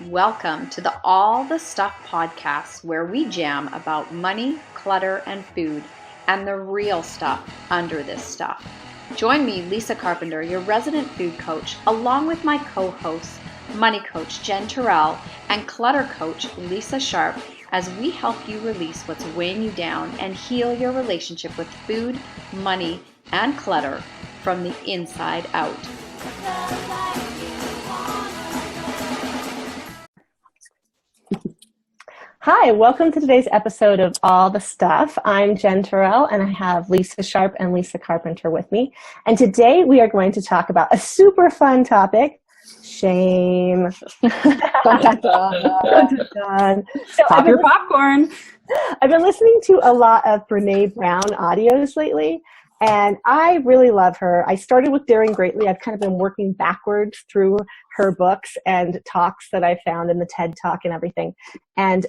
Welcome to the All the Stuff podcast, where we jam about money, clutter, and food, and the real stuff under this stuff. Join me, Lisa Carpenter, your resident food coach, along with my co-hosts, money coach Jen Turrell and clutter coach Lisa Sharp, as we help you release what's weighing you down and heal your relationship with food, money, and clutter from the inside out. Hi, welcome to today's episode of All the Stuff. I'm Jen Turrell, and I have Lisa Sharp and Lisa Carpenter with me. And today we are going to talk about a super fun topic, shame. Dun, dun, dun. So Pop your popcorn. I've been listening to a lot of Brene Brown audios lately, and I really love her. I started with Daring Greatly. I've kind of been working backwards through her books and talks that I found in the TED Talk and everything. And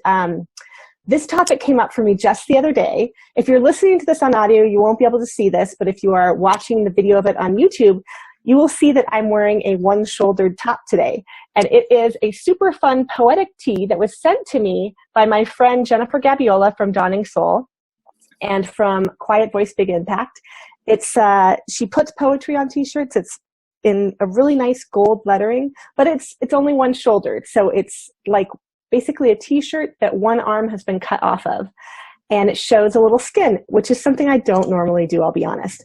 this topic came up for me just the other day. If you're listening to this on audio, you won't be able to see this, but if you are watching the video of it on YouTube, you will see that I'm wearing a one-shouldered top today. And it is a super fun poetic tee that was sent to me by my friend Jennifer Gabiola from Dawning Soul and from Quiet Voice Big Impact. It's she puts poetry on t-shirts. It's in a really nice gold lettering, but it's only one-shouldered. So it's like basically a t-shirt that one arm has been cut off of. And it shows a little skin, which is something I don't normally do, I'll be honest.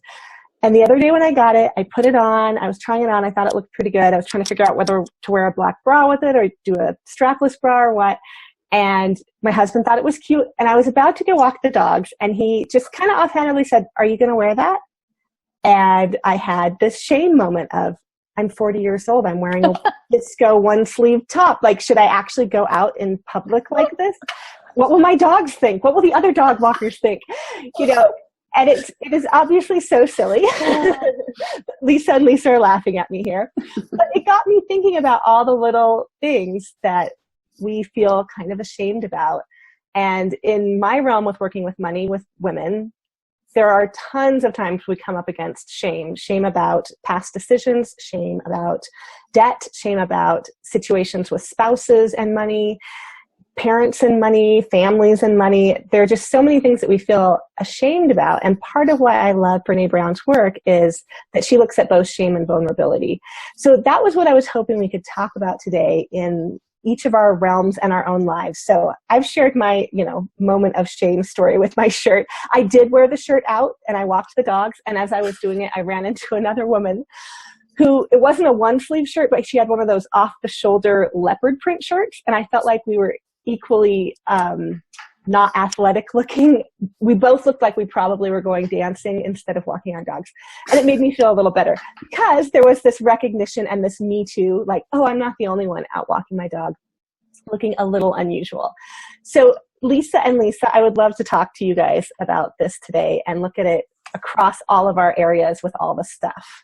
And the other day when I got it, I put it on. I was trying it on. I thought it looked pretty good. I was trying to figure out whether to wear a black bra with it or do a strapless bra or what. And my husband thought it was cute. And I was about to go walk the dogs. And he just kind of offhandedly said, "Are you going to wear that?" And I had this shame moment of, I'm 40 years old. I'm wearing a disco one-sleeve top. Like, should I actually go out in public like this? What will my dogs think? What will the other dog walkers think? You know, and it is obviously so silly. Lisa and Lisa are laughing at me here. But it got me thinking about all the little things that we feel kind of ashamed about. And in my realm with working with money with women, there are tons of times we come up against shame. Shame about past decisions, shame about debt, shame about situations with spouses and money, parents and money, families and money. There are just so many things that we feel ashamed about. And part of why I love Brene Brown's work is that she looks at both shame and vulnerability. So that was what I was hoping we could talk about today in each of our realms and our own lives. So I've shared my, moment of shame story with my shirt. I did wear the shirt out and I walked the dogs. And as I was doing it, I ran into another woman who, it wasn't a one sleeve shirt, but she had one of those off the shoulder leopard print shirts. And I felt like we were equally not athletic looking. We both looked like we probably were going dancing instead of walking our dogs. And it made me feel a little better because there was this recognition and this me too, like, oh, I'm not the only one out walking my dog, looking a little unusual. So Lisa and Lisa, I would love to talk to you guys about this today and look at it across all of our areas with all the stuff.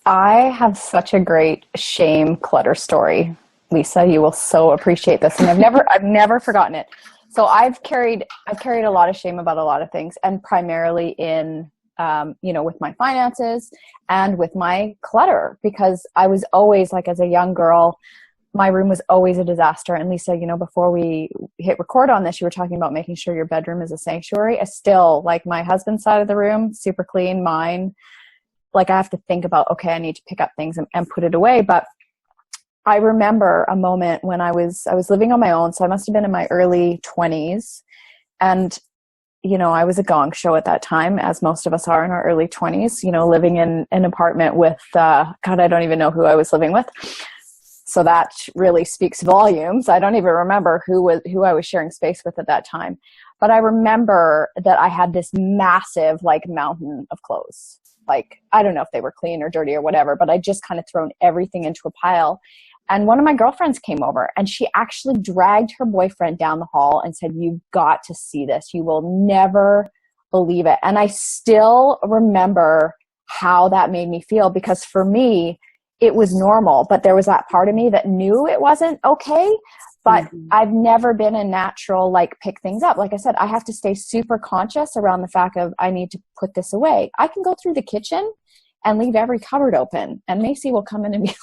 I have such a great shame clutter story. Lisa, you will so appreciate this. And I've never forgotten it. So I've carried a lot of shame about a lot of things, and primarily in, with my finances and with my clutter, because I was always, like, as a young girl, my room was always a disaster. And Lisa, before we hit record on this, you were talking about making sure your bedroom is a sanctuary. I still, like, my husband's side of the room, super clean. Mine, like, I have to think about, okay, I need to pick up things and put it away. But I remember a moment when I was living on my own. So I must have been in my early 20s. And, I was a gong show at that time, as most of us are in our early 20s, living in an apartment with, God, I don't even know who I was living with. So that really speaks volumes. I don't even remember who I was sharing space with at that time. But I remember that I had this massive, like, mountain of clothes. Like, I don't know if they were clean or dirty or whatever, but I just kind of thrown everything into a pile. And one of my girlfriends came over and she actually dragged her boyfriend down the hall and said, "You've got to see this. You will never believe it." And I still remember how that made me feel, because for me, it was normal, but there was that part of me that knew it wasn't okay. But I've never been a natural, like, pick things up. Like I said, I have to stay super conscious around the fact of I need to put this away. I can go through the kitchen and leave every cupboard open. And Macy will come in and be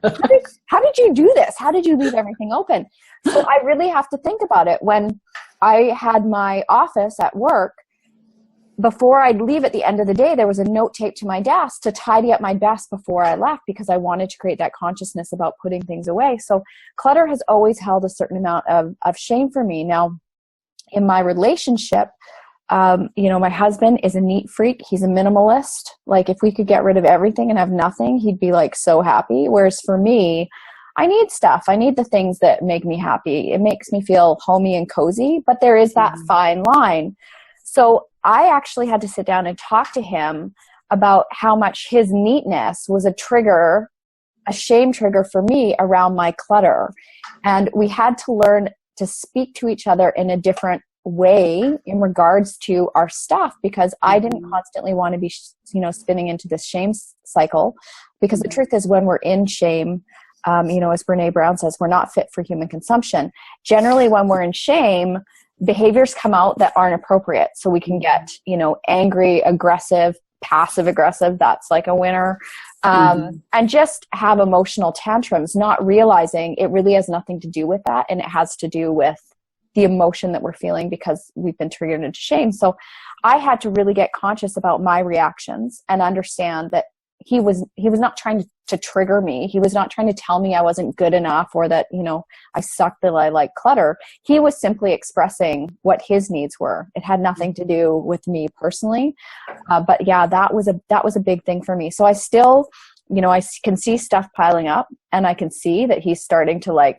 like, how did you do this? How did you leave everything open? So I really have to think about it. When I had my office at work, before I'd leave at the end of the day, there was a note taped to my desk to tidy up my desk before I left, because I wanted to create that consciousness about putting things away. So clutter has always held a certain amount of shame for me. Now, in my relationship, my husband is a neat freak. He's a minimalist. Like, if we could get rid of everything and have nothing, he'd be like so happy. Whereas for me, I need stuff. I need the things that make me happy. It makes me feel homey and cozy, but there is that fine line. So I actually had to sit down and talk to him about how much his neatness was a shame trigger for me around my clutter. And we had to learn to speak to each other in a different way in regards to our stuff, because I didn't constantly want to be, spinning into this shame cycle. Because the truth is, when we're in shame, as Brene Brown says, we're not fit for human consumption. Generally, when we're in shame, behaviors come out that aren't appropriate. So we can get, angry, aggressive, passive aggressive. That's like a winner. And just have emotional tantrums, not realizing it really has nothing to do with that. And it has to do with the emotion that we're feeling because we've been triggered into shame. So I had to really get conscious about my reactions and understand that he was not trying to trigger me. He was not trying to tell me I wasn't good enough, or that, I sucked, that I like clutter. He was simply expressing what his needs were. It had nothing to do with me personally. But yeah, that was a big thing for me. So I still, I can see stuff piling up, and I can see that he's starting to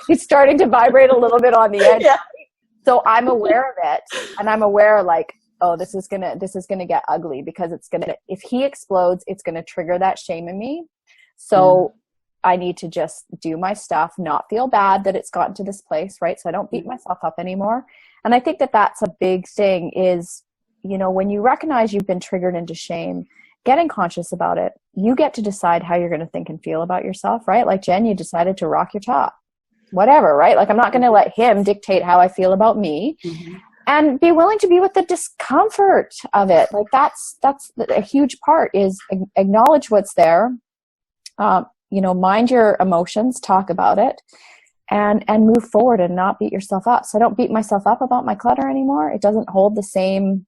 he's starting to vibrate a little bit on the edge. Yeah. So I'm aware of it, and I'm aware oh, this is gonna get ugly, because if he explodes, it's gonna trigger that shame in me. So I need to just do my stuff, not feel bad that it's gotten to this place, right? So I don't beat myself up anymore. And I think that that's a big thing is, when you recognize you've been triggered into shame, getting conscious about it, you get to decide how you're going to think and feel about yourself, right? Like Jen, you decided to rock your top, whatever, right? Like, I'm not going to let him dictate how I feel about me. And be willing to be with the discomfort of it. Like, that's a huge part, is acknowledge what's there. Mind your emotions, talk about it, and move forward and not beat yourself up. So I don't beat myself up about my clutter anymore. It doesn't hold the same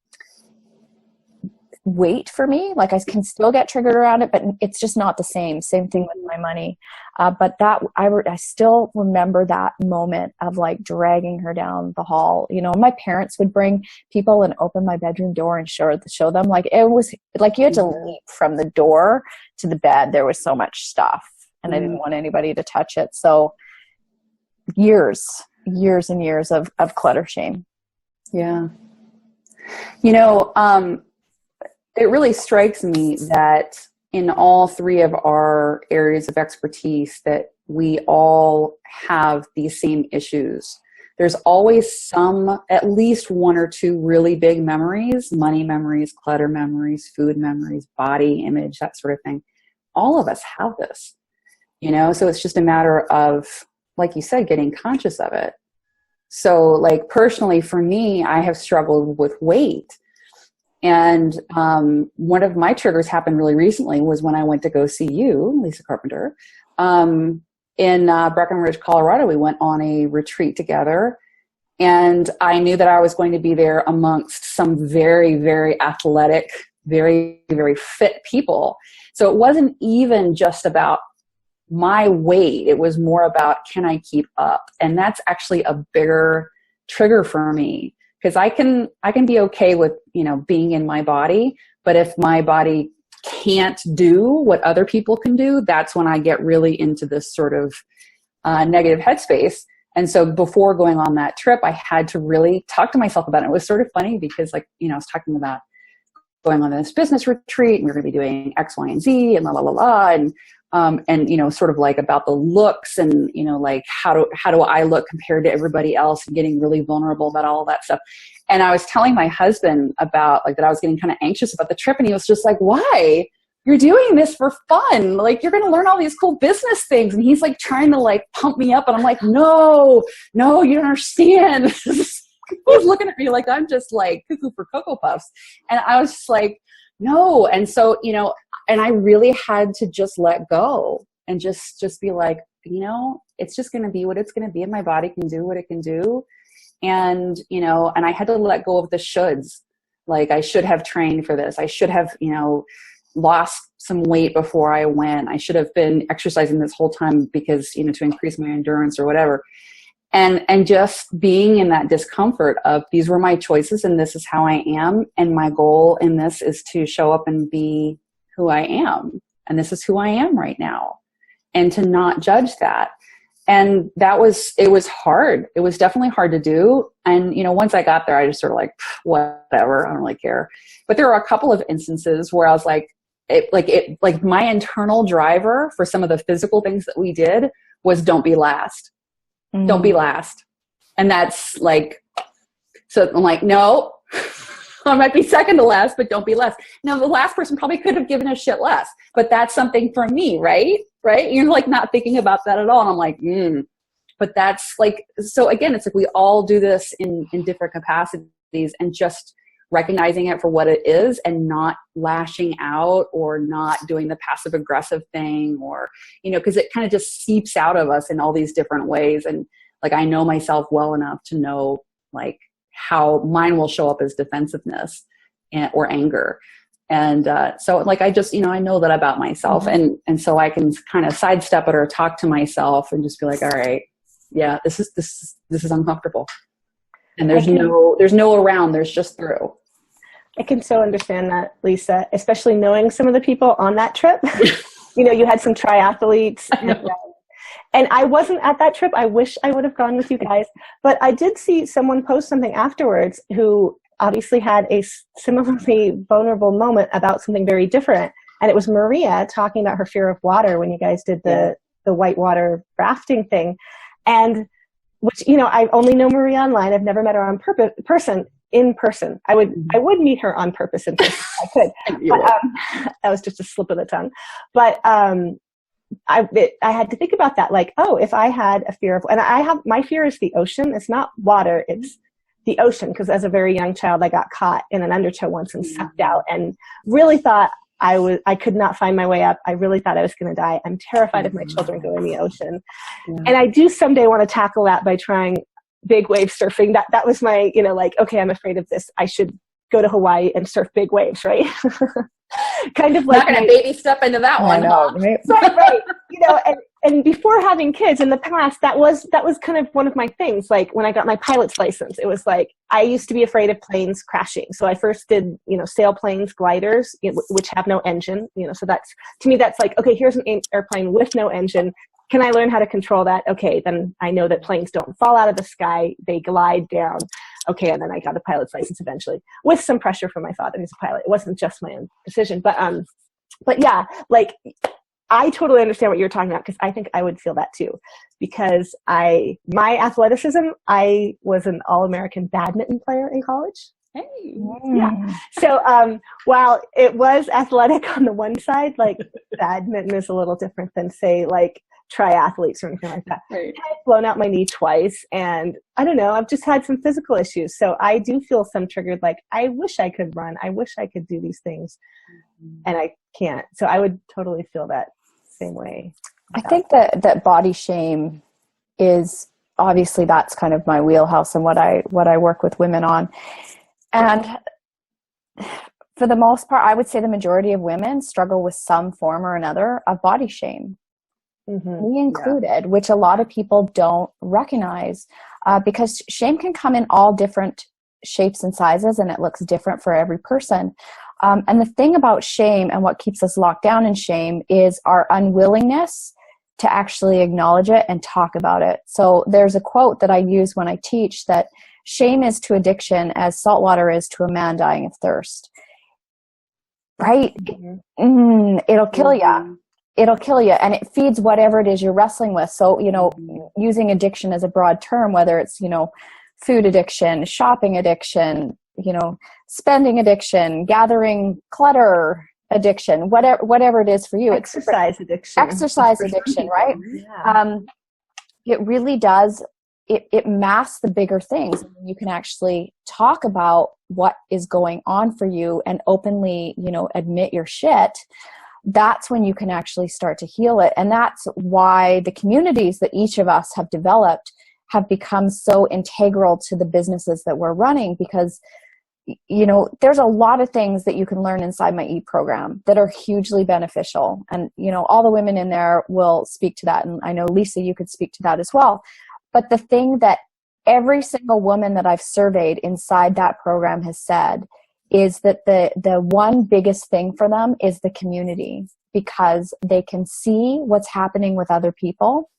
weight for me. Like, I can still get triggered around it, but it's just not the same thing with my money. But that I still remember that moment of dragging her down the hall. My parents would bring people and open my bedroom door and show them. It was like you had to leap from the door to the bed. There was so much stuff, and I didn't want anybody to touch it. So years and years of clutter shame. Yeah. It really strikes me that in all three of our areas of expertise that we all have these same issues. There's always at least one or two really big memories, money memories, clutter memories, food memories, body image, that sort of thing. All of us have this, so it's just a matter of, like you said, getting conscious of it. So personally for me, I have struggled with weight. And one of my triggers happened really recently was when I went to go see you, Lisa Carpenter, in Breckenridge, Colorado. We went on a retreat together, and I knew that I was going to be there amongst some very, very athletic, very, very fit people. So it wasn't even just about my weight. It was more about, can I keep up? And that's actually a bigger trigger for me. Because I can be okay with, being in my body, but if my body can't do what other people can do, that's when I get really into this sort of negative headspace. And so before going on that trip, I had to really talk to myself about it. It was sort of funny because I was talking about going on this business retreat, and we're going to be doing X, Y, and Z, and and sort of about the looks, and how do I look compared to everybody else, and getting really vulnerable about all of that stuff. And I was telling my husband about that I was getting kind of anxious about the trip, and he was just like, "Why? You're doing this for fun. You're going to learn all these cool business things." And he's trying to pump me up, and I'm like, "No, you don't understand." He was looking at me like I'm just cuckoo for Cocoa Puffs, and I was just like, no. And so, and I really had to just let go and just be like, it's just going to be what it's going to be, and my body can do what it can do. And, and I had to let go of the shoulds. Like, I should have trained for this. I should have, lost some weight before I went. I should have been exercising this whole time because, to increase my endurance or whatever. And just being in that discomfort of, these were my choices and this is how I am. And my goal in this is to show up and be who I am. And this is who I am right now. And to not judge that. And it was hard. It was definitely hard to do. And, once I got there, I just sort of like, whatever, I don't really care. But there were a couple of instances where I was like, my internal driver for some of the physical things that we did was, don't be last. Mm-hmm. Don't be last. And that's like, so I'm like, no, I might be second to last, but don't be last. Now, the last person probably could have given a shit less, but that's something for me, right? Right? You're like not thinking about that at all. And I'm like, But that's like, so again, it's like we all do this in different capacities, and just recognizing it for what it is and not lashing out or not doing the passive aggressive thing, or, because it kind of just seeps out of us in all these different ways. And like, I know myself well enough to know like how mine will show up as defensiveness or anger. And so like, I just, I know that about myself. Mm-hmm. And so I can kind of sidestep it or talk to myself and just be like, all right, yeah, this is uncomfortable. And there's no around, there's just through. I can so understand that, Lisa, especially knowing some of the people on that trip. You had some triathletes. And I wasn't at that trip. I wish I would have gone with you guys. But I did see someone post something afterwards who obviously had a similarly vulnerable moment about something very different. And it was Maria talking about her fear of water when you guys did the whitewater rafting thing. And which, I only know Maria online. I've never met her in person. I would meet her on purpose in person. I could. But, that was just a slip of the tongue. But I had to think about that. Like, if I had a fear of, and my fear is the ocean. It's not water. It's the ocean. Because as a very young child, I got caught in an undertow once and sucked out, and really thought I could not find my way up. I really thought I was going to die. I'm terrified of my children going in the ocean. Yeah. And I do someday want to tackle that by trying big wave surfing. That was my, okay, I'm afraid of this. I should go to Hawaii and surf big waves, right? Kind of like not going to baby step into that one. Right. And before having kids in the past, that was kind of one of my things. Like when I got my pilot's license, it was like, I used to be afraid of planes crashing. So I first did, sailplanes, gliders, which have no engine, so to me, that's like, okay, here's an airplane with no engine. Can I learn how to control that? Okay, then I know that planes don't fall out of the sky. They glide down. Okay, and then I got a pilot's license eventually with some pressure from my father, who's a pilot. It wasn't just my own decision. But yeah, like I totally understand what you're talking about, because I think I would feel that too. Because my athleticism, I was an All-American badminton player in college. Hey. Yeah. So while it was athletic on the one side, like badminton is a little different than, say, like triathletes or anything like that. Right. I've blown out my knee twice, and I don't know, I've just had some physical issues. So I do feel some triggered, like I wish I could run. I wish I could do these things, and I can't. So I would totally feel that same way. I think that body shame is obviously, that's kind of my wheelhouse and what I work with women on. And for the most part, I would say the majority of women struggle with some form or another of body shame. Me included, which a lot of people don't recognize, because shame can come in all different shapes and sizes, and it looks different for every person. And the thing about shame and what keeps us locked down in shame is our unwillingness to actually acknowledge it and talk about it. So there's a quote that I use when I teach, that shame is to addiction as salt water is to a man dying of thirst. Right? It'll kill you. It'll kill you, and it feeds whatever it is you're wrestling with. So, using addiction as a broad term, whether it's, food addiction, shopping addiction, spending addiction, gathering clutter addiction, whatever it is for you. Exercise addiction, right? Yeah. It really does it masks the bigger things. You can actually talk about what is going on for you and openly, admit your shit. That's when you can actually start to heal it. And that's why the communities that each of us have developed have become so integral to the businesses that we're running, because there's a lot of things that you can learn inside my EAT program that are hugely beneficial. And, all the women in there will speak to that. And I know, Lisa, you could speak to that as well. But the thing that every single woman that I've surveyed inside that program has said is that the one biggest thing for them is the community, because they can see what's happening with other people.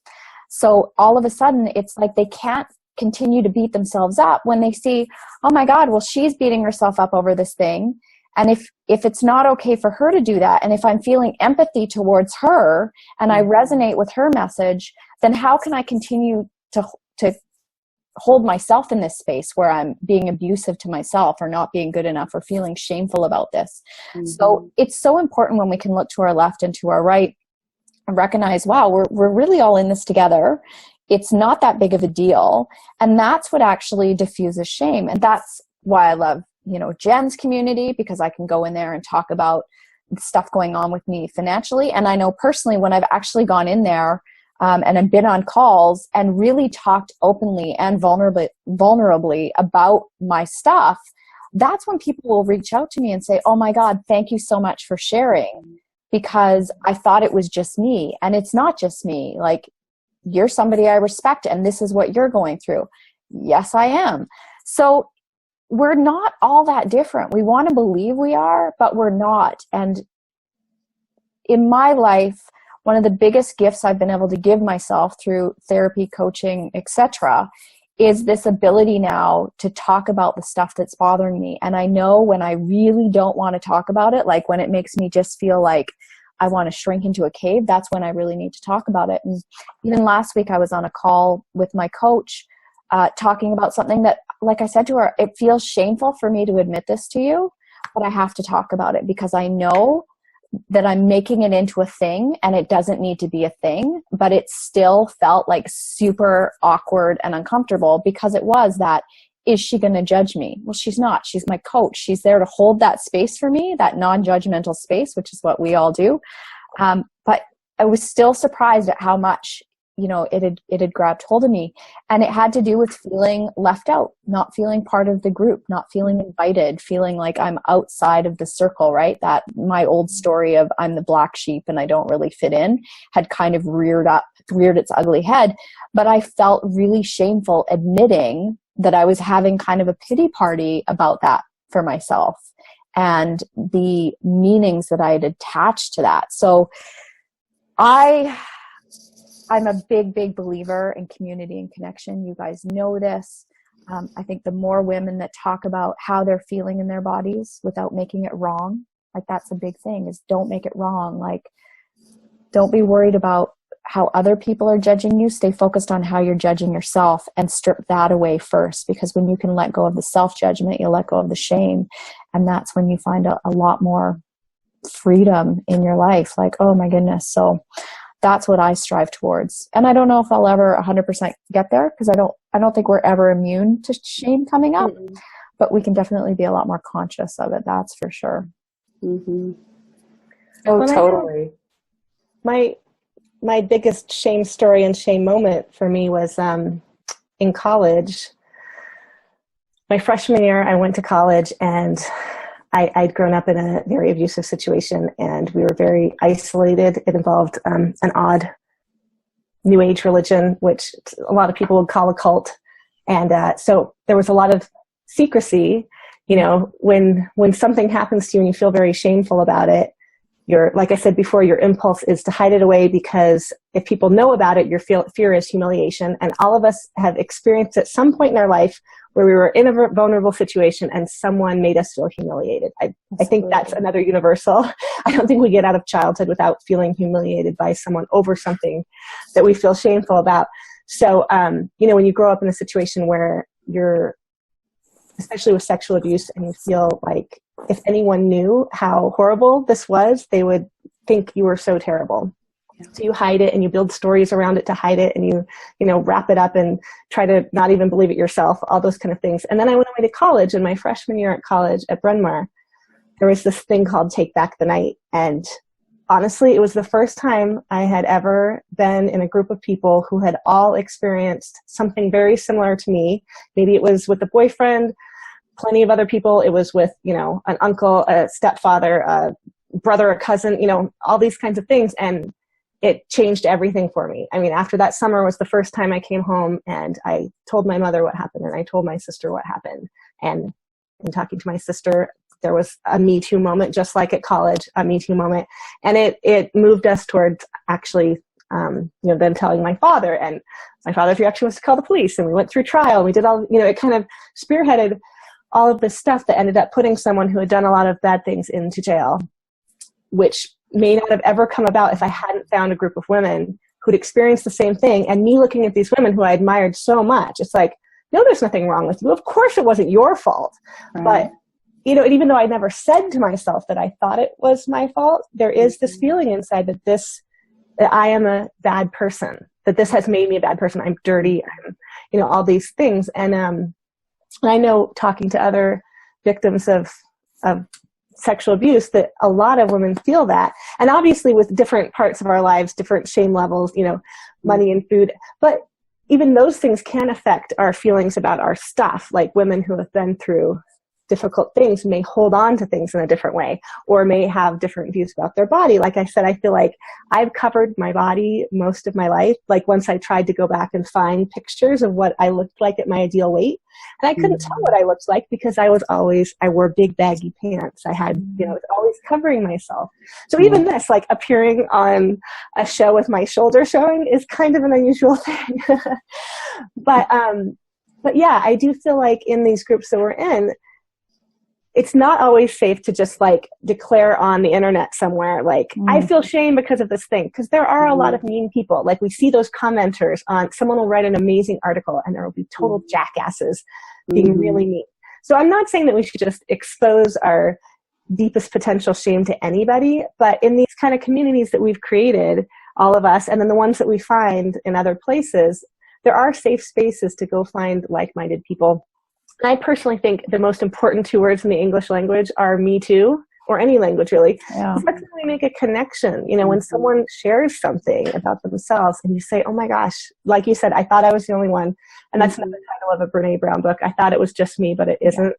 So all of a sudden, it's like they can't continue to beat themselves up when they see, oh my God, well, she's beating herself up over this thing. And if it's not okay for her to do that, and if I'm feeling empathy towards her and I resonate with her message, then how can I continue to hold myself in this space where I'm being abusive to myself or not being good enough or feeling shameful about this? Mm-hmm. So it's so important when we can look to our left and to our right and recognize, wow, we're really all in this together. It's not that big of a deal. And that's what actually diffuses shame. And that's why I love, Jen's community, because I can go in there and talk about stuff going on with me financially. And I know personally when I've actually gone in there and I've been on calls and really talked openly and vulnerably about my stuff, that's when people will reach out to me and say, oh my God, thank you so much for sharing, because I thought it was just me. And it's not just me. Like, you're somebody I respect, and this is what you're going through. Yes, I am. So we're not all that different. We want to believe we are, but we're not. And in my life, one of the biggest gifts I've been able to give myself through therapy, coaching, etc., is this ability now to talk about the stuff that's bothering me. And I know when I really don't want to talk about it, like when it makes me just feel like I want to shrink into a cave, that's when I really need to talk about it. And even last week I was on a call with my coach talking about something that, like I said to her, it feels shameful for me to admit this to you, but I have to talk about it because I know that I'm making it into a thing, and it doesn't need to be a thing, but it still felt like super awkward and uncomfortable, because it was that, is she going to judge me? Well, she's not. She's my coach. She's there to hold that space for me, that non-judgmental space, which is what we all do. But I was still surprised at how much, it had grabbed hold of me. And it had to do with feeling left out, not feeling part of the group, not feeling invited, feeling like I'm outside of the circle, right? That my old story of I'm the black sheep and I don't really fit in had kind of reared its ugly head. But I felt really shameful admitting that I was having kind of a pity party about that for myself and the meanings that I had attached to that. So I'm a big, big believer in community and connection. You guys know this. I think the more women that talk about how they're feeling in their bodies without making it wrong, like that's a big thing, is don't make it wrong. Like, don't be worried about how other people are judging you. Stay focused on how you're judging yourself and strip that away first, because when you can let go of the self-judgment, you'll let go of the shame. And that's when you find a lot more freedom in your life. Like, oh my goodness. So that's what I strive towards. And I don't know if I'll ever 100% get there, because I don't think we're ever immune to shame coming up, but we can definitely be a lot more conscious of it. That's for sure. Mm-hmm. Oh, well, totally. My biggest shame story and shame moment for me was in college. My freshman year, I went to college, and I'd grown up in a very abusive situation, and we were very isolated. It involved an odd New Age religion, which a lot of people would call a cult. And so there was a lot of secrecy. When something happens to you and you feel very shameful about it, like I said before, your impulse is to hide it away, because if people know about it, your fear is humiliation. And all of us have experienced at some point in our life where we were in a vulnerable situation and someone made us feel humiliated. I think that's another universal. I don't think we get out of childhood without feeling humiliated by someone over something that we feel shameful about. So, when you grow up in a situation where you're, especially with sexual abuse, and you feel like if anyone knew how horrible this was, they would think you were so terrible. So you hide it and you build stories around it to hide it, and you know, wrap it up and try to not even believe it yourself, all those kind of things. And then I went away to college, and my freshman year at college at Bryn Mawr, there was this thing called Take Back the Night. And honestly, it was the first time I had ever been in a group of people who had all experienced something very similar to me. Maybe it was with a boyfriend, plenty of other people. It was with, you know, an uncle, a stepfather, a brother, a cousin, you know, all these kinds of things. And it changed everything for me. I mean, after that summer was the first time I came home, and I told my mother what happened, and I told my sister what happened. And in talking to my sister, there was a Me Too moment, just like at college, a Me Too moment. And it moved us towards actually, you know, then telling my father, and my father's reaction was to call the police. And we went through trial, and we did all, you know, it kind of spearheaded all of this stuff that ended up putting someone who had done a lot of bad things into jail, which may not have ever come about if I hadn't found a group of women who'd experienced the same thing. And me looking at these women who I admired so much, it's like, no, there's nothing wrong with you. Of course it wasn't your fault. Right. But, you know, and even though I never said to myself that I thought it was my fault, there is this feeling inside that I am a bad person, that this has made me a bad person. I'm dirty. I'm, you know, all these things. And I know, talking to other victims of sexual abuse, that a lot of women feel that. And obviously with different parts of our lives, different shame levels, you know, money and food. But even those things can affect our feelings about our stuff. Like women who have been through difficult things may hold on to things in a different way, or may have different views about their body. Like I said, I feel like I've covered my body most of my life. Like once I tried to go back and find pictures of what I looked like at my ideal weight, and I couldn't tell what I looked like because I wore big baggy pants. I had, you know, I was always covering myself. So even this, like appearing on a show with my shoulder showing, is kind of an unusual thing. But yeah, I do feel like in these groups that we're in, it's not always safe to just like declare on the internet somewhere, like, I feel shame because of this thing. Because there are a lot of mean people. Like we see those commenters on, someone will write an amazing article and there will be total jackasses being really mean. So I'm not saying that we should just expose our deepest potential shame to anybody, but in these kind of communities that we've created, all of us, and then the ones that we find in other places, there are safe spaces to go find like-minded people. And I personally think the most important 2 words in the English language are me too, or any language really. Yeah. Let's really make a connection. You know, when someone shares something about themselves and you say, oh my gosh, like you said, I thought I was the only one. And that's not the title of a Brene Brown book. I thought it was just me, but it isn't,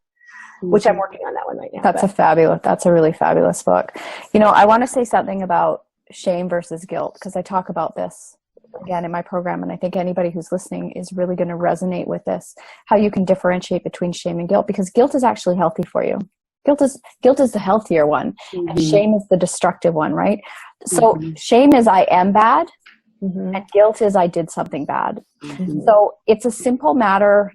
which I'm working on that one right now. That's a really fabulous book. You know, I want to say something about shame versus guilt, because I talk about this again in my program, and I think anybody who's listening is really going to resonate with this, how you can differentiate between shame and guilt, because guilt is actually healthy for you. Guilt is the healthier one, and shame is the destructive one, right? So shame is I am bad, and guilt is I did something bad. So it's a simple matter,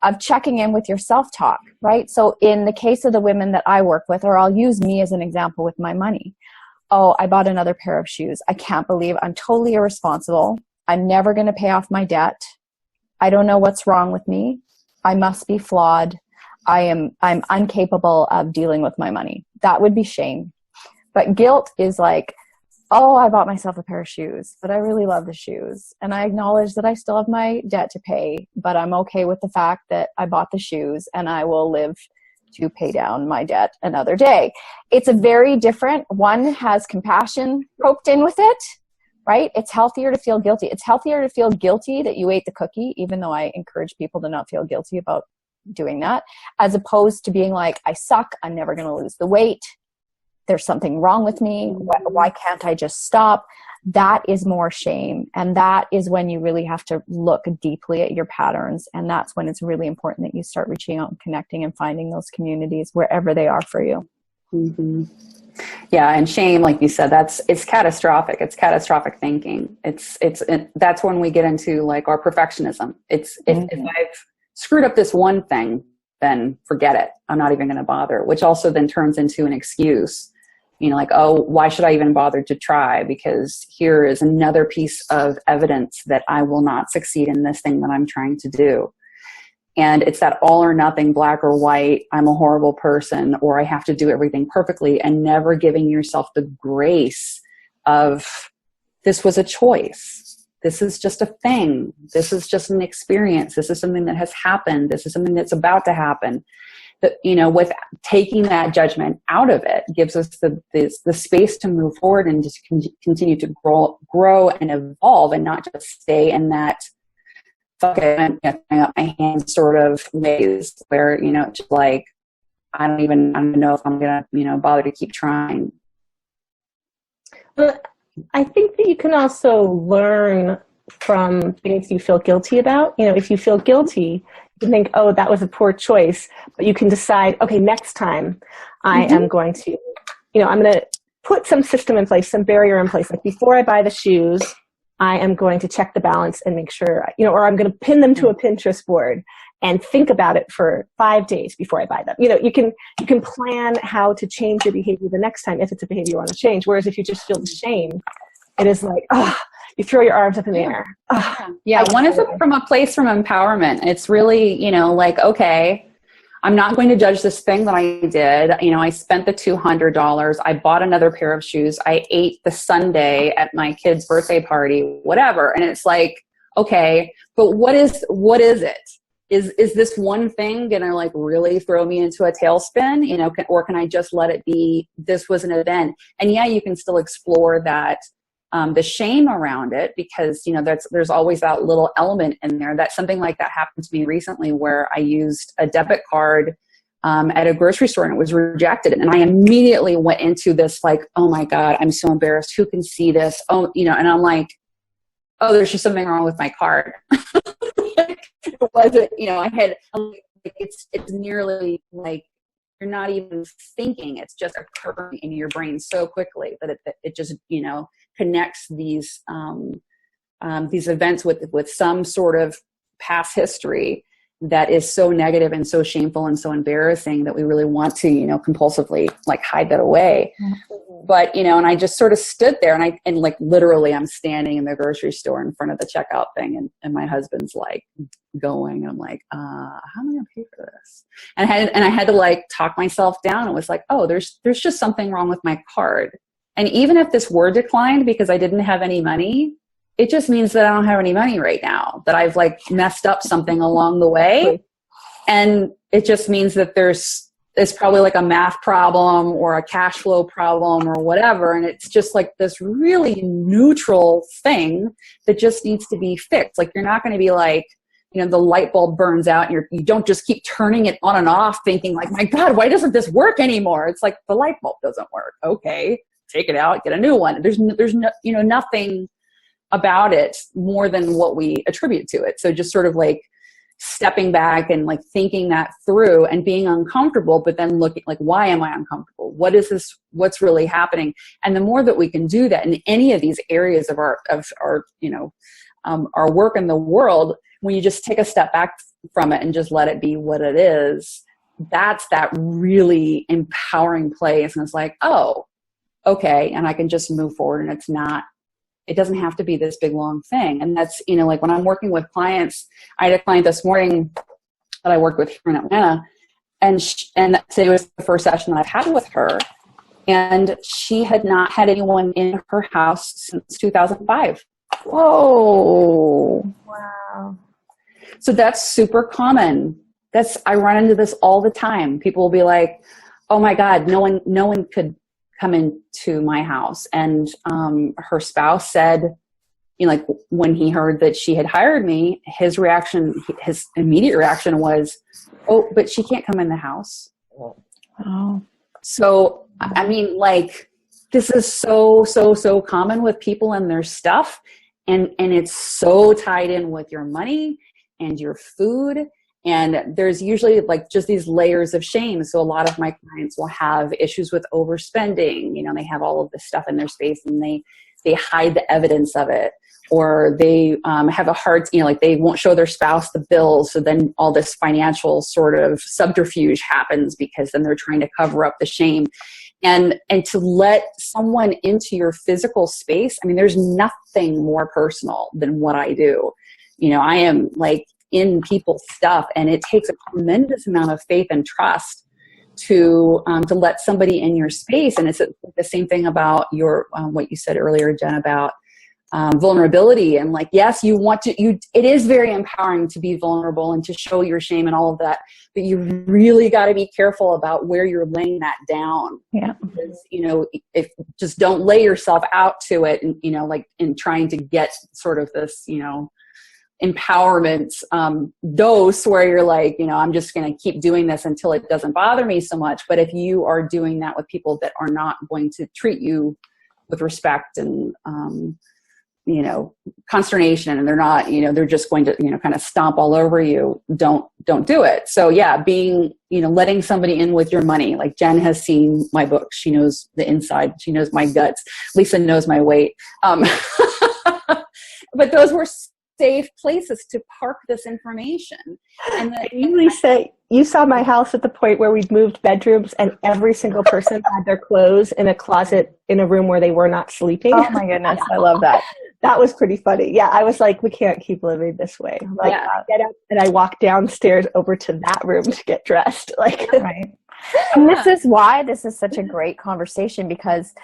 of checking in with your self-talk, right? So in the case of the women that I work with, or I'll use me as an example with my money. Oh, I bought another pair of shoes. I can't believe I'm totally irresponsible. I'm never going to pay off my debt. I don't know what's wrong with me. I must be flawed. I'm incapable of dealing with my money. That would be shame. But guilt is like, oh, I bought myself a pair of shoes, but I really love the shoes. And I acknowledge that I still have my debt to pay, but I'm okay with the fact that I bought the shoes and I will live to pay down my debt another day. It's a very different, one has compassion roped in with it, right? It's healthier to feel guilty. It's healthier to feel guilty that you ate the cookie, even though I encourage people to not feel guilty about doing that, as opposed to being like, I suck, I'm never going to lose the weight, there's something wrong with me, why can't I just stop? That is more shame. And that is when you really have to look deeply at your patterns. And that's when it's really important that you start reaching out and connecting and finding those communities wherever they are for you. Yeah. And shame, like you said, it's catastrophic. It's catastrophic thinking. That's when we get into like our perfectionism. If I've screwed up this one thing, then forget it. I'm not even going to bother, which also then turns into an excuse. You know, like, oh, why should I even bother to try? Because here is another piece of evidence that I will not succeed in this thing that I'm trying to do. And it's that all or nothing, black or white, I'm a horrible person, or I have to do everything perfectly, and never giving yourself the grace of this was a choice. This is just a thing. This is just an experience. This is something that has happened. This is something that's about to happen. That, you know, with taking that judgment out of it gives us the space to move forward and just continue to grow and evolve, and not just stay in that fuck it, I'm throwing up my hands sort of ways where, you know, just like, I don't even know if I'm going to, you know, bother to keep trying. Well, I think that you can also learn from things you feel guilty about. You know, if you feel guilty, you can think, oh, that was a poor choice, but you can decide, okay, next time I am going to, you know, I'm going to put some system in place, some barrier in place. Like before I buy the shoes, I am going to check the balance and make sure, you know, or I'm going to pin them to a Pinterest board and think about it for 5 days before I buy them. You know, you can plan how to change your behavior the next time if it's a behavior you want to change. Whereas if you just feel the shame, it is like, you throw your arms up in the air. Yeah, one is from a place from empowerment. It's really, you know, like, okay, I'm not going to judge this thing that I did. You know, I spent the $200. I bought another pair of shoes. I ate the sundae at my kid's birthday party, whatever. And it's like, okay, but what is it? Is this one thing going to like really throw me into a tailspin, you know, or can I just let it be, this was an event? And yeah, you can still explore that, the shame around it, because, you know, there's always that little element in there. That something like that happened to me recently where I used a debit card at a grocery store and it was rejected. And I immediately went into this like, oh my God, I'm so embarrassed. Who can see this? Oh, you know, and I'm like, oh, there's just something wrong with my card. It wasn't, you know, it's nearly like you're not even thinking, it's just occurring in your brain so quickly that it just, you know, connects these events with some sort of past history that is so negative and so shameful and so embarrassing that we really want to, you know, compulsively like hide that away. But, you know, and I just sort of stood there and like literally I'm standing in the grocery store in front of the checkout thing and my husband's like going, and I'm like, how am I going to pay for this? And I had to like talk myself down. It was like, oh, there's just something wrong with my card. And even if this were declined because I didn't have any money, it just means that I don't have any money right now, that I've like messed up something along the way. And it just means that it's probably like a math problem or a cash flow problem or whatever. And it's just like this really neutral thing that just needs to be fixed. Like you're not going to be like, you know, the light bulb burns out and you don't just keep turning it on and off thinking like, my God, why doesn't this work anymore? It's like the light bulb doesn't work. Okay, take it out, get a new one. There's no, you know, nothing about it more than what we attribute to it. So just sort of like stepping back and like thinking that through and being uncomfortable, but then looking like, why am I uncomfortable? What is this? What's really happening? And the more that we can do that in any of these areas of our you know, our work in the world, when you just take a step back from it and just let it be what it is, that's that really empowering place. And it's like, oh, okay. And I can just move forward, and it doesn't have to be this big, long thing. And that's, you know, like when I'm working with clients, I had a client this morning that I worked with here in Atlanta, and today was the first session that I've had with her. And she had not had anyone in her house since 2005. Whoa. Wow. So that's super common. I run into this all the time. People will be like, oh my God, no one could come into my house. And her spouse said, you know, like when he heard that she had hired me, his immediate reaction was, oh, but she can't come in the house. Oh. So, I mean, like, this is so common with people and their stuff. And it's so tied in with your money and your food. And there's usually like just these layers of shame. So a lot of my clients will have issues with overspending. You know, they have all of this stuff in their space and they hide the evidence of it. Or they have a hard, you know, like they won't show their spouse the bills. So then all this financial sort of subterfuge happens because then they're trying to cover up the shame. And to let someone into your physical space, I mean, there's nothing more personal than what I do. You know, I am like in people's stuff, and it takes a tremendous amount of faith and trust to let somebody in your space. And it's the same thing about your what you said earlier, Jen, about vulnerability. And like, yes, it is very empowering to be vulnerable and to show your shame and all of that, but you really got to be careful about where you're laying that down. Yeah. Because, if just don't lay yourself out to it and, like in trying to get sort of this, empowerment dose where you're like, I'm just going to keep doing this until it doesn't bother me so much. But if you are doing that with people that are not going to treat you with respect and, consternation, and they're not, they're just going to, kind of stomp all over you, don't do it. So yeah, being, letting somebody in with your money, like Jen has seen my book. She knows the inside. She knows my guts. Lisa knows my weight. But those were safe places to park this information. And I usually say, you saw my house at the point where we'd moved bedrooms and every single person had their clothes in a closet in a room where they were not sleeping. Oh my goodness. I love that. That was pretty funny. Yeah. I was like, we can't keep living this way. Like, yeah. I get up and I walk downstairs over to that room to get dressed. Like, right. And this is why this is such a great conversation, because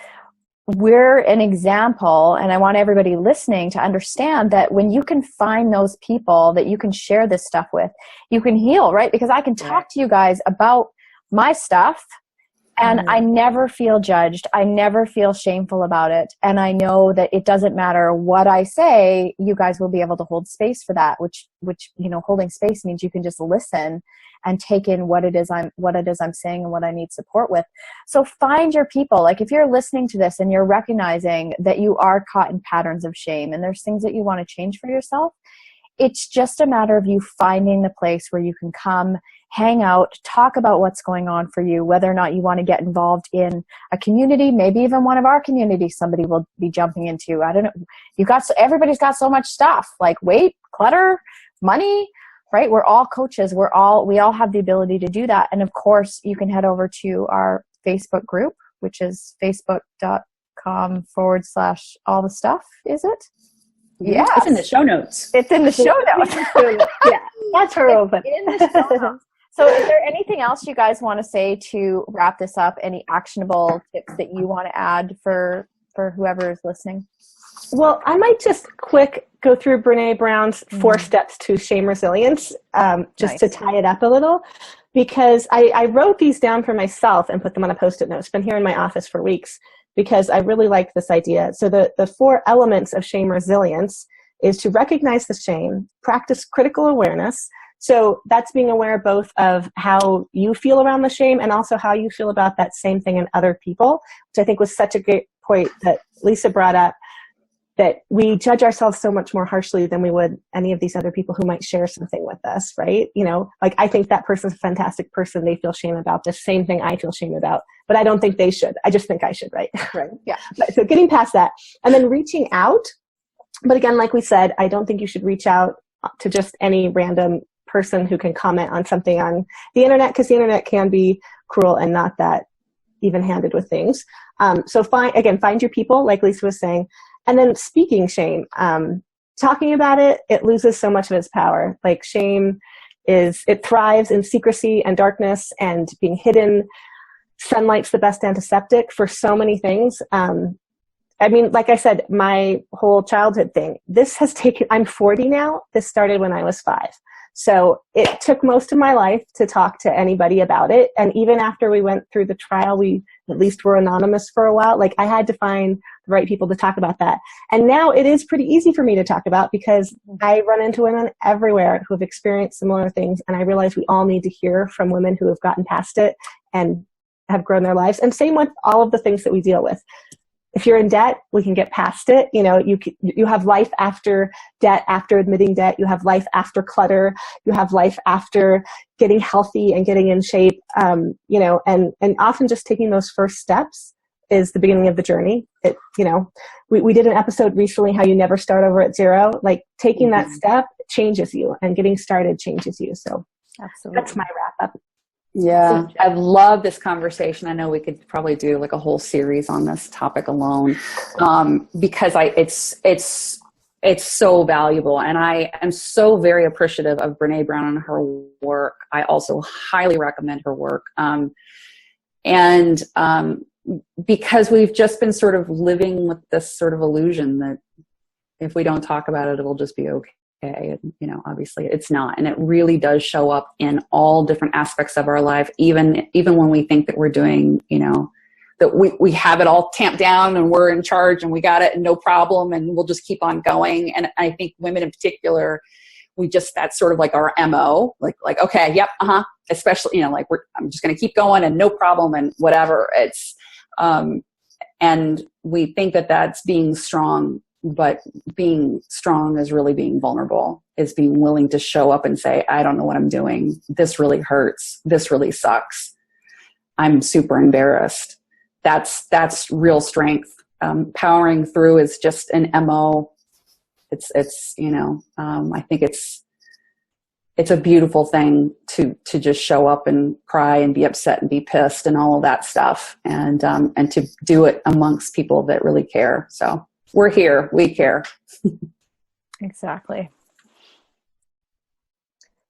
we're an example, and I want everybody listening to understand that when you can find those people that you can share this stuff with, you can heal, right? Because I can talk to you guys about my stuff and I never feel judged. I never feel shameful about it. And I know that it doesn't matter what I say, you guys will be able to hold space for that, which, holding space means you can just listen and take in what it is I'm saying and what I need support with. So find your people. Like if you're listening to this and you're recognizing that you are caught in patterns of shame and there's things that you want to change for yourself, it's just a matter of you finding the place where you can come, hang out, talk about what's going on for you, whether or not you want to get involved in a community, maybe even one of our communities somebody will be jumping into. I don't know. Everybody's got so much stuff like weight, clutter, money, right? We're all coaches. We all have the ability to do that. And of course, you can head over to our Facebook group, which is facebook.com/all the stuff. Is it? Yeah. It's in the show notes. It's in the show notes. Yeah. That's her open. In the show notes. So is there anything else you guys want to say to wrap this up? Any actionable tips that you want to add for whoever is listening? Well, I might just quick go through Brené Brown's 4 steps to shame resilience, just to tie it up a little, because I wrote these down for myself and put them on a Post-it note. It's been here in my office for weeks because I really like this idea. So the 4 elements of shame resilience is to recognize the shame, practice critical awareness. So that's being aware both of how you feel around the shame and also how you feel about that same thing in other people, which I think was such a great point that Lisa brought up, that we judge ourselves so much more harshly than we would any of these other people who might share something with us, right? Like I think that person's a fantastic person. They feel shame about the same thing I feel shame about, but I don't think they should. I just think I should, right? Right. Yeah. So getting past that and then reaching out. But again, like we said, I don't think you should reach out to just any random person who can comment on something on the internet, because the internet can be cruel and not that even-handed with things. So find your people, like Lisa was saying. And then speaking shame, talking about it, it loses so much of its power. Like shame it thrives in secrecy and darkness and being hidden. Sunlight's the best antiseptic for so many things. Like I said, my whole childhood thing, I'm 40 now. This started when I was 5. So it took most of my life to talk to anybody about it. And even after we went through the trial, we at least were anonymous for a while. Like I had to find the right people to talk about that. And now it is pretty easy for me to talk about because I run into women everywhere who have experienced similar things. And I realize we all need to hear from women who have gotten past it and have grown their lives. And same with all of the things that we deal with. If you're in debt, we can get past it. You have life after debt, after admitting debt. You have life after clutter. You have life after getting healthy and getting in shape. And often just taking those first steps is the beginning of the journey. We did an episode recently, how you never start over at 0. Like taking that step changes you, and getting started changes you. So absolutely, that's my wrap up. Yeah, I love this conversation. I know we could probably do like a whole series on this topic alone, because it's so valuable, and I am so very appreciative of Brené Brown and her work. I also highly recommend her work, because we've just been sort of living with this sort of illusion that if we don't talk about it, it'll just be okay. And, you know, obviously it's not. And it really does show up in all different aspects of our life, even when we think that we're doing, you know, that we have it all tamped down and we're in charge and we got it and no problem and we'll just keep on going. And I think women in particular, that's sort of like our MO, like, okay, yep, especially, you know, like I'm just going to keep going and no problem and whatever. It's, and we think that that's being strong, but being strong is really being vulnerable, is being willing to show up and say, I don't know what I'm doing. This really hurts. This really sucks. I'm super embarrassed. That's real strength. Powering through is just an MO. It's you know, I think it's a beautiful thing to just show up and cry and be upset and be pissed and all of that stuff, and to do it amongst people that really care. So we're here. We care. Exactly.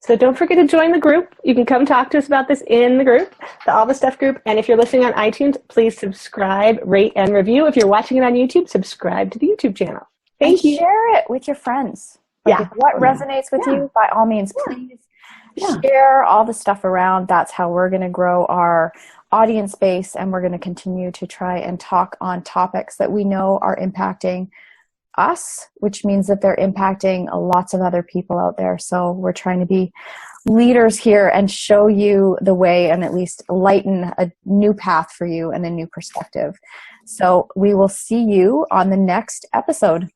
So don't forget to join the group. You can come talk to us about this in the group, the All the Stuff group. And if you're listening on iTunes, please subscribe, rate, and review. If you're watching it on YouTube, subscribe to the YouTube channel. Thank you. Share it with your friends. Like, if what resonates with you, by all means, please share all the stuff around. That's how we're going to grow our audience base, and we're going to continue to try and talk on topics that we know are impacting us, which means that they're impacting lots of other people out there. So we're trying to be leaders here and show you the way, and at least lighten a new path for you and a new perspective. So we will see you on the next episode.